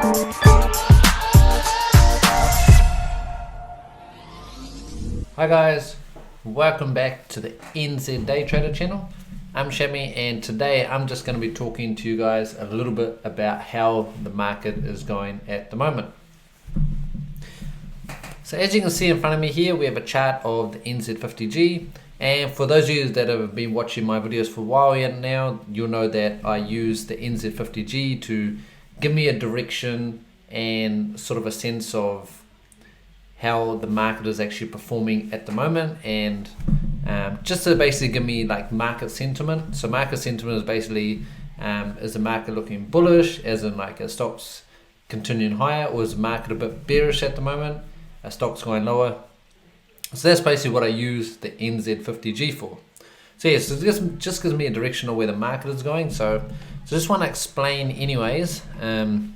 Hi guys, welcome back to the NZDayTrader channel. I'm Shami, and today I'm just going to be talking to you guys a little bit about how the market is going at the moment. So as you can see in front of me here, we have a chart of the NZ50G, and for those of you that have been watching my videos for a while now, you'll know that I use the NZ50G to give me a direction and sort of a sense of how the market is actually performing at the moment, and just to basically give me like market sentiment. So market sentiment is basically is the market looking bullish, as in like a stock's continuing higher, or is the market a bit bearish at the moment, a stock's going lower. So that's basically what I use the NZ50G for. So yeah, so this just gives me a direction of where the market is going. So just want to explain anyways.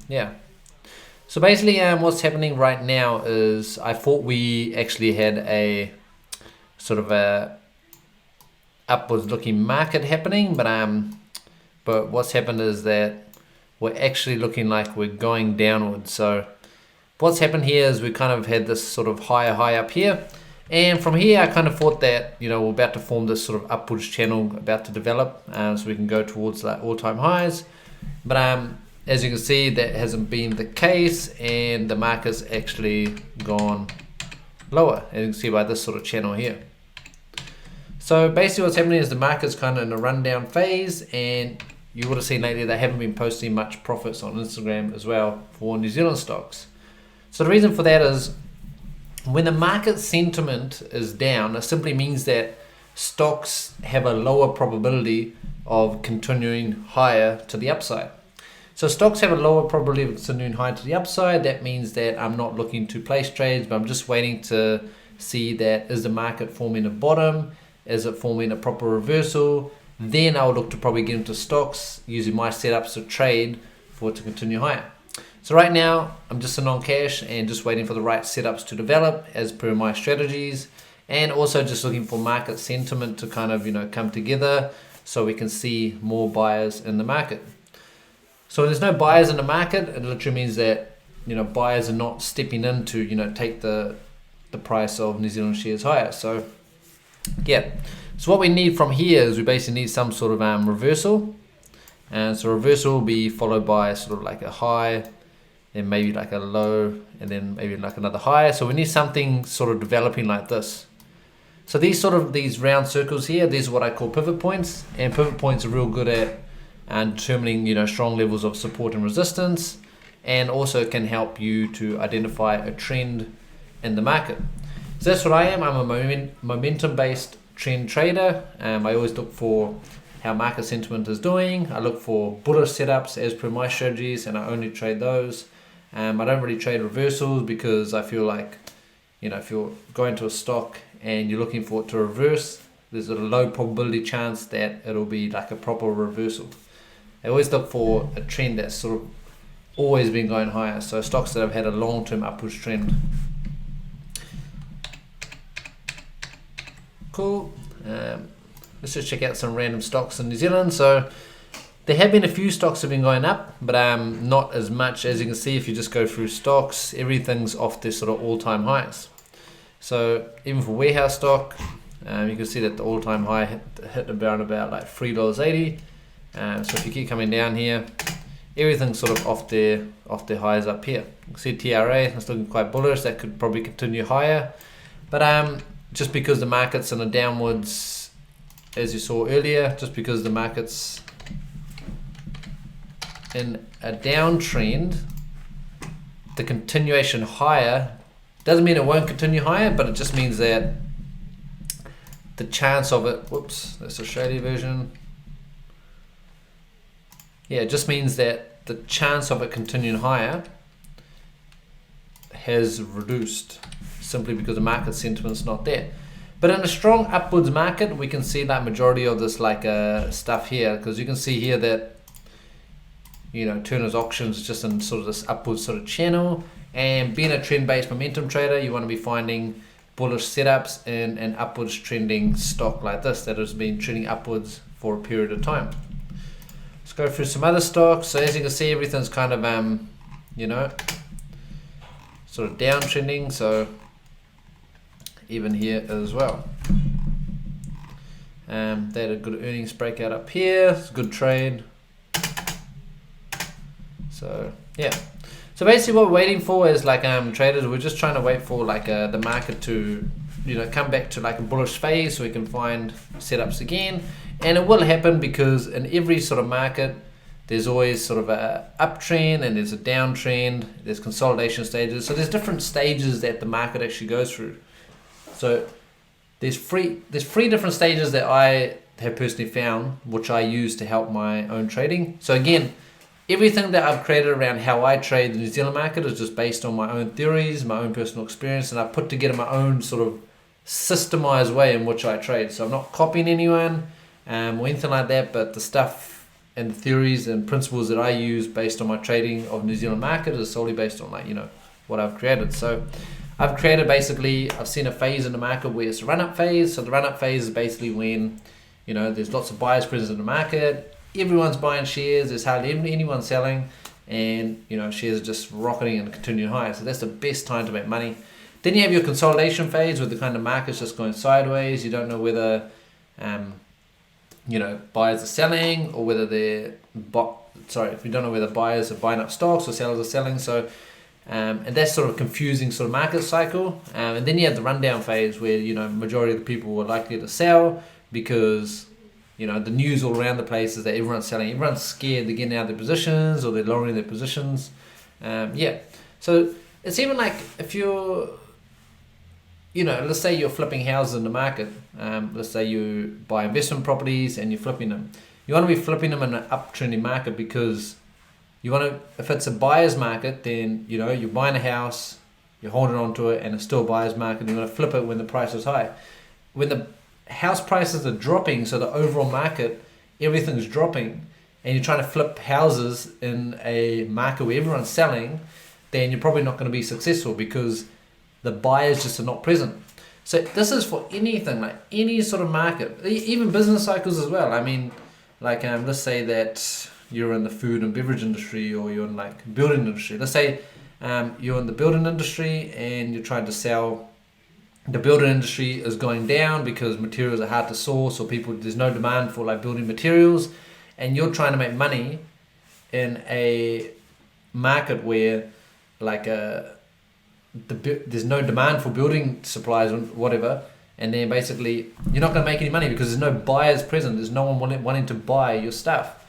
Yeah. So basically what's happening right now is I thought we actually had a sort of a upwards looking market happening, but what's happened is that we're actually looking like we're going downwards. So what's happened here is we kind of had this sort of higher high up here, and from here I kind of thought that, you know, we're about to form this sort of upwards channel about to develop, so we can go towards like all-time highs. But as you can see, that hasn't been the case, and the market's actually gone lower, as you can see by this sort of channel here. So basically what's happening is the market's kind of in a rundown phase, and you would have seen lately they haven't been posting much profits on Instagram as well for New Zealand stocks. So the reason for that is when the market sentiment is down, it simply means that stocks have a lower probability of continuing higher to the upside. So stocks have a lower probability of continuing high to the upside. That means that I'm not looking to place trades, but I'm just waiting to see that is the market forming a bottom, is it forming a proper reversal. Then I'll look to probably get into stocks using my setups to trade for it to continue higher. So right now I'm just sitting on cash and just waiting for the right setups to develop as per my strategies, and also just looking for market sentiment to kind of, you know, come together so we can see more buyers in the market. So when there's no buyers in the market, it literally means that, you know, buyers are not stepping in to, you know, take the price of New Zealand shares higher. So yeah, so what we need from here is we basically need some sort of reversal, and so reversal will be followed by sort of like a high, then maybe like a low, and then maybe like another high. So we need something sort of developing like this. So these round circles here, these are what I call pivot points, and pivot points are real good at and determining, you know, strong levels of support and resistance, and also can help you to identify a trend in the market. So that's what I am. I'm a momentum based trend trader. I always look for how market sentiment is doing. I look for bullish setups as per my strategies, and I only trade those. I don't really trade reversals because I feel like, you know, if you're going to a stock and you're looking for it to reverse, there's a low probability chance that it'll be like a proper reversal. I always look for a trend that's sort of always been going higher, so stocks that have had a long-term upwards trend. Cool. Let's just check out some random stocks in New Zealand. So there have been a few stocks that have been going up, but not as much. As you can see, if you just go through stocks, everything's off their sort of all-time highs. So even for warehouse stock, you can see that the all-time high hit around about like $3.80. So if you keep coming down here, everything's sort of off their highs up here. You can see TRA, it's looking quite bullish. That could probably continue higher, but just because the market's in a downwards, as you saw earlier, just because the market's in a downtrend, the continuation higher doesn't mean it won't continue higher, but it just means that the chance of it, whoops, that's the shady version. Yeah, it just means that the chance of it continuing higher has reduced simply because the market sentiment's not there. But in a strong upwards market, we can see that majority of this like stuff here, because you can see here that, you know, Turner's auctions is just in sort of this upwards sort of channel, and being a trend-based momentum trader, you want to be finding bullish setups in an upwards trending stock like this that has been trending upwards for a period of time. Let's go through some other stocks. So as you can see, everything's kind of you know, sort of downtrending. So even here as well. They had a good earnings breakout up here. It's a good trade. So yeah. So basically what we're waiting for is like traders, we're just trying to wait for like the market to, you know, come back to like a bullish phase so we can find setups again. And it will happen because in every sort of market there's always sort of a uptrend and there's a downtrend, there's consolidation stages. So there's different stages that the market actually goes through. So there's three different stages that I have personally found, which I use to help my own trading. So again, everything that I've created around how I trade the New Zealand market is just based on my own theories, my own personal experience, and I've put together my own sort of systemized way in which I trade. So I'm not copying anyone or anything like that, but the stuff and the theories and principles that I use based on my trading of New Zealand market is solely based on, like, you know, what I've created. So I've created basically, I've seen a phase in the market where it's a run-up phase. So the run-up phase is basically when, you know, there's lots of buyers present in the market, everyone's buying shares, there's hardly anyone selling, and, you know, shares are just rocketing and continuing high. So that's the best time to make money. Then you have your consolidation phase where the kind of market's just going sideways. You don't know whether, you know, buyers are selling or whether if you don't know whether buyers are buying up stocks or sellers are selling. So and that's sort of confusing sort of market cycle. And then you have the rundown phase where, you know, majority of the people are likely to sell because, you know, the news all around the place is that everyone's selling. Everyone's scared they're getting out of their positions or they're lowering their positions. Yeah. So it's even like if you're, you know, let's say you're flipping houses in the market. Let's say you buy investment properties and you're flipping them. You want to be flipping them in an uptrending market because you want to, if it's a buyer's market, then, you know, you're buying a house, you're holding on to it, and it's still a buyer's market. You want to flip it when the price is high. When the house prices are dropping, so the overall market, everything's dropping, and you're trying to flip houses in a market where everyone's selling, then you're probably not going to be successful because the buyers just are not present. So this is for anything, like any sort of market, even business cycles as well. I mean, like let's say that you're in the food and beverage industry, or you're in like building industry. Let's say you're in the building industry and you're trying to sell. The building industry is going down because materials are hard to source, or there's no demand for like building materials, and you're trying to make money in a market where like there's no demand for building supplies or whatever, and then basically you're not going to make any money because there's no buyers present. There's no one wanting to buy your stuff.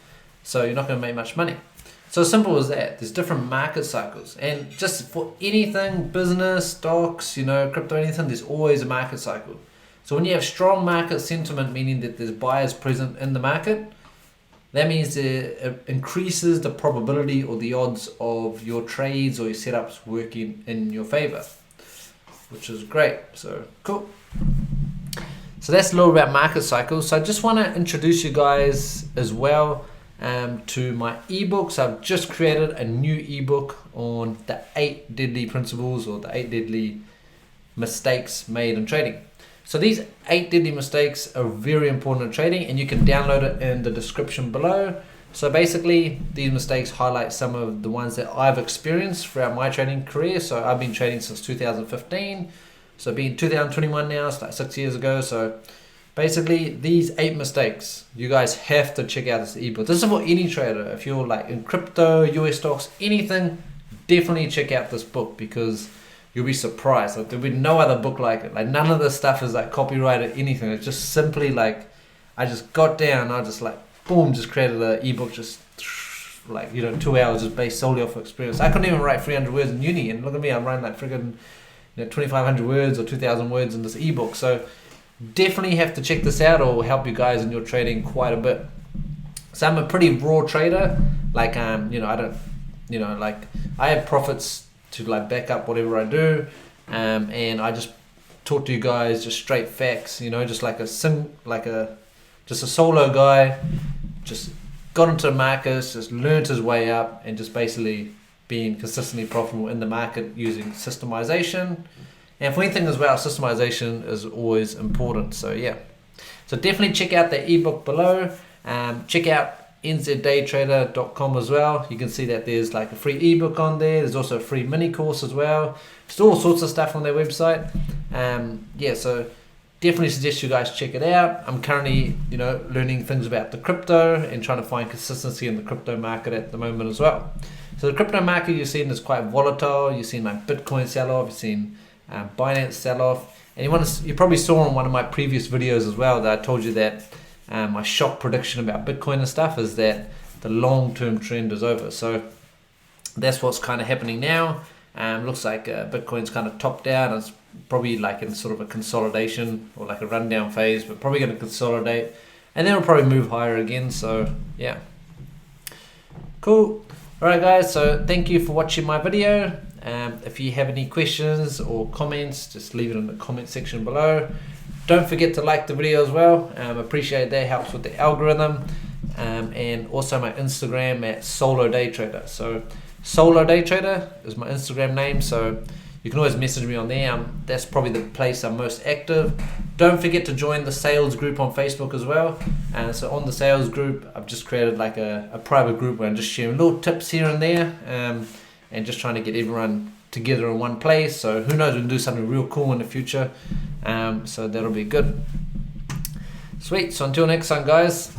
So you're not going to make much money. So simple as that. There's different market cycles, and just for anything, business, stocks, you know, crypto, anything, there's always a market cycle. So when you have strong market sentiment, meaning that there's buyers present in the market, that means it increases the probability or the odds of your trades or your setups working in your favor, which is great. So cool. So that's a little about market cycles. So I just want to introduce you guys as well to my ebooks. I've just created a new ebook on the 8 deadly principles, or the 8 deadly mistakes made in trading. So these 8 deadly mistakes are very important in trading, and you can download it in the description below. So basically these mistakes highlight some of the ones that I've experienced throughout my trading career. So I've been trading since 2015. So being 2021 now, it's like 6 years ago. So basically these 8 mistakes, you guys have to check out this ebook. This is for any trader. If you're like in crypto, US stocks, anything, definitely check out this book because you'll be surprised. Like, there'll be no other book like it. Like, none of this stuff is like copyrighted, anything. It's just simply like, I just got down, I just like, boom, just created an ebook, just like, you know, 2 hours just based solely off experience. I couldn't even write 300 words in uni, and look at me, I'm writing like friggin', you know, 2,500 words or 2,000 words in this ebook. So definitely have to check this out, or will help you guys in your trading quite a bit. So I'm a pretty raw trader. Like, you know, I don't, you know, like I have profits to like back up whatever I do, and I just talk to you guys just straight facts, you know, just like a solo guy, just got into the markets, just learned his way up, and just basically being consistently profitable in the market using systemization. And for anything as well, systemization is always important. So yeah, so definitely check out the ebook below. Check out NZDayTrader.com as well. You can see that there's like a free ebook on there. There's also a free mini course as well. Just all sorts of stuff on their website. Yeah, so definitely suggest you guys check it out. I'm currently, learning things about the crypto and trying to find consistency in the crypto market at the moment as well. So the crypto market you've seen is quite volatile. You've seen like Bitcoin sell off. You've seen Binance sell off. And you probably saw in one of my previous videos as well that I told you that my shock prediction about Bitcoin and stuff is that the long-term trend is over. So that's what's kind of happening now. Looks like Bitcoin's kind of topped out. It's probably like in sort of a consolidation or like a rundown phase, but probably going to consolidate. And then it'll probably move higher again. So yeah. Cool. Alright guys, so thank you for watching my video. If you have any questions or comments, just leave it in the comment section below. Don't forget to like the video as well. Appreciate that, helps with the algorithm. And also my Instagram at NZDayTrader. So NZDayTrader is my Instagram name, so you can always message me on there. That's probably the place I'm most active. Don't forget to join the sales group on Facebook as well. And so on the sales group, I've just created like a private group where I'm just sharing little tips here and there, and just trying to get everyone together in one place. So who knows, we can do something real cool in the future. So that'll be good. Sweet. So until next time, guys.